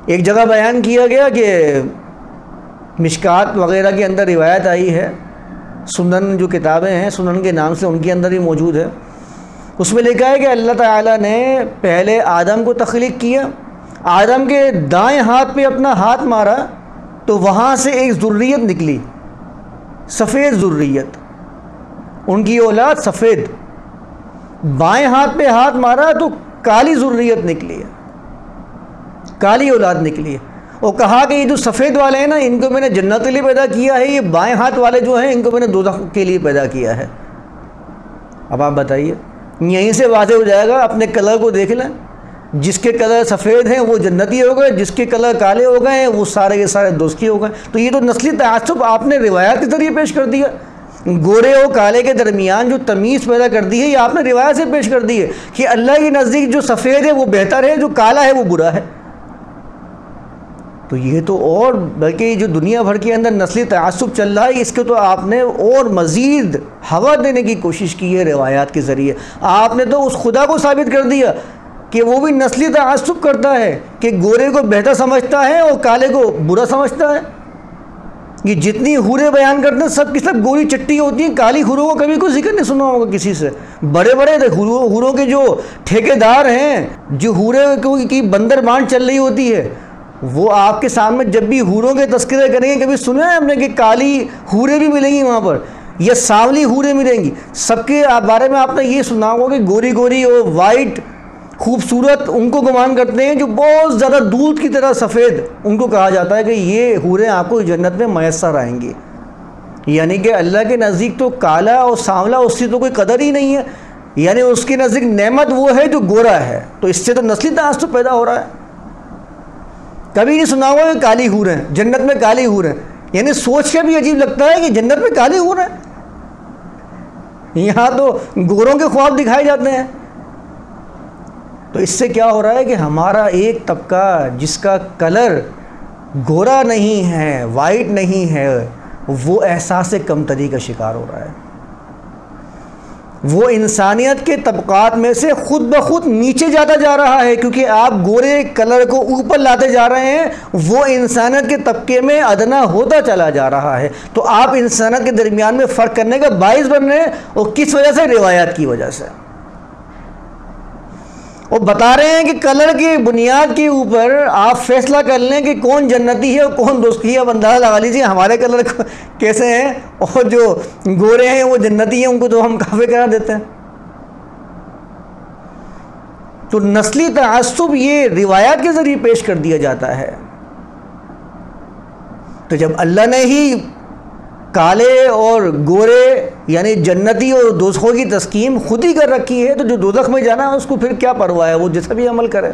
ایک جگہ بیان کیا گیا کہ مشکات وغیرہ کے اندر روایت آئی ہے، سنن جو کتابیں ہیں سنن کے نام سے ان کے اندر ہی موجود ہے، اس میں لکھا ہے کہ اللہ تعالیٰ نے پہلے آدم کو تخلیق کیا، آدم کے دائیں ہاتھ پہ اپنا ہاتھ مارا تو وہاں سے ایک ذریت نکلی، سفید ذریت، ان کی اولاد سفید، بائیں ہاتھ پہ ہاتھ مارا تو کالی ذریت نکلی ہے، کالی اولاد نکلی ہے، اور کہا کہ یہ جو سفید والے ہیں نا ان کو میں نے جنت کے لیے پیدا کیا ہے، یہ بائیں ہاتھ والے جو ہیں ان کو میں نے دوزخ کے لیے پیدا کیا ہے۔ اب آپ بتائیے، یہیں سے واضح ہو جائے گا، اپنے کلر کو دیکھ لیں، جس کے کلر سفید ہیں وہ جنتی ہو گئے، جس کے کلر کالے ہو گئے ہیں وہ سارے کے سارے دوزخی ہو گئے۔ تو یہ تو نسلی تعصب آپ نے روایت کے ذریعے پیش کر دیا، گورے اور کالے کے درمیان جو تمیز پیدا کر دی ہے یہ آپ نے روایت سے پیش کر دی ہے کہ اللہ کے نزدیک جو سفید ہے وہ بہتر ہے، جو کالا ہے وہ برا ہے۔ تو یہ تو اور بلکہ جو دنیا بھر کے اندر نسلی تعصب چل رہا ہے اس کے تو آپ نے اور مزید ہوا دینے کی کوشش کی ہے روایات کے ذریعے۔ آپ نے تو اس خدا کو ثابت کر دیا کہ وہ بھی نسلی تعصب کرتا ہے، کہ گورے کو بہتر سمجھتا ہے اور کالے کو برا سمجھتا ہے۔ یہ جتنی حوریں بیان کرتے ہیں سب کی سب گوری چٹی ہوتی ہیں، کالی حوروں کا کبھی کوئی ذکر نہیں سنا ہوگا کسی سے۔ بڑے بڑے حوروں کے جو ٹھیکیدار ہیں، جو حوریں کی بندر بانٹ چل رہی ہوتی ہے، وہ آپ کے سامنے جب بھی حوروں کے تذکرے کریں گے، کبھی سنا ہے ہم نے کہ کالی حوریں بھی ملیں گی وہاں پر یا سانولی حوریں ملیں گی؟ سب کے بارے میں آپ نے یہ سنا ہوگا کہ گوری گوری اور وائٹ خوبصورت ان کو گمان کرتے ہیں، جو بہت زیادہ دودھ کی طرح سفید ان کو کہا جاتا ہے کہ یہ حوریں آپ کو جنت میں میسر آئیں گی۔ یعنی کہ اللہ کے نزدیک تو کالا اور سانولا اس سے تو کوئی قدر ہی نہیں ہے، یعنی اس کے نزدیک نعمت وہ ہے جو گورا ہے۔ تو اس سے تو نسلی تعصب پیدا ہو رہا ہے۔ کبھی نہیں سنا ہوا کہ کالی حور ہیں، جنت میں کالی حور ہیں، یعنی سوچ کے بھی عجیب لگتا ہے کہ جنت میں کالی حور ہیں، یہاں تو گوروں کے خواب دکھائے جاتے ہیں۔ تو اس سے کیا ہو رہا ہے کہ ہمارا ایک طبقہ جس کا کلر گورا نہیں ہے، وائٹ نہیں ہے، وہ احساس کمتری کا شکار ہو رہا ہے، وہ انسانیت کے طبقات میں سے خود بخود نیچے جاتا جا رہا ہے، کیونکہ آپ گورے کلر کو اوپر لاتے جا رہے ہیں، وہ انسانیت کے طبقے میں ادنا ہوتا چلا جا رہا ہے۔ تو آپ انسانیت کے درمیان میں فرق کرنے کا باعث بن رہے ہیں، اور کس وجہ سے؟ روایات کی وجہ سے۔ اور بتا رہے ہیں کہ کلر کی بنیاد کے اوپر آپ فیصلہ کر لیں کہ کون جنتی ہے اور کون دوزخی ہے۔ اب اندازہ لگا لیجیے ہمارے کلر کیسے ہیں، اور جو گورے ہیں وہ جنتی ہیں، ان کو تو ہم کافر قرار دیتے ہیں۔ تو نسلی تعصب یہ روایات کے ذریعے پیش کر دیا جاتا ہے۔ تو جب اللہ نے ہی کالے اور گورے یعنی جنتی اور دوزخوں کی تسکیم خود ہی کر رکھی ہے، تو جو دوزخ میں جانا ہے اس کو پھر کیا پرواہ ہے، وہ جیسا بھی عمل کرے۔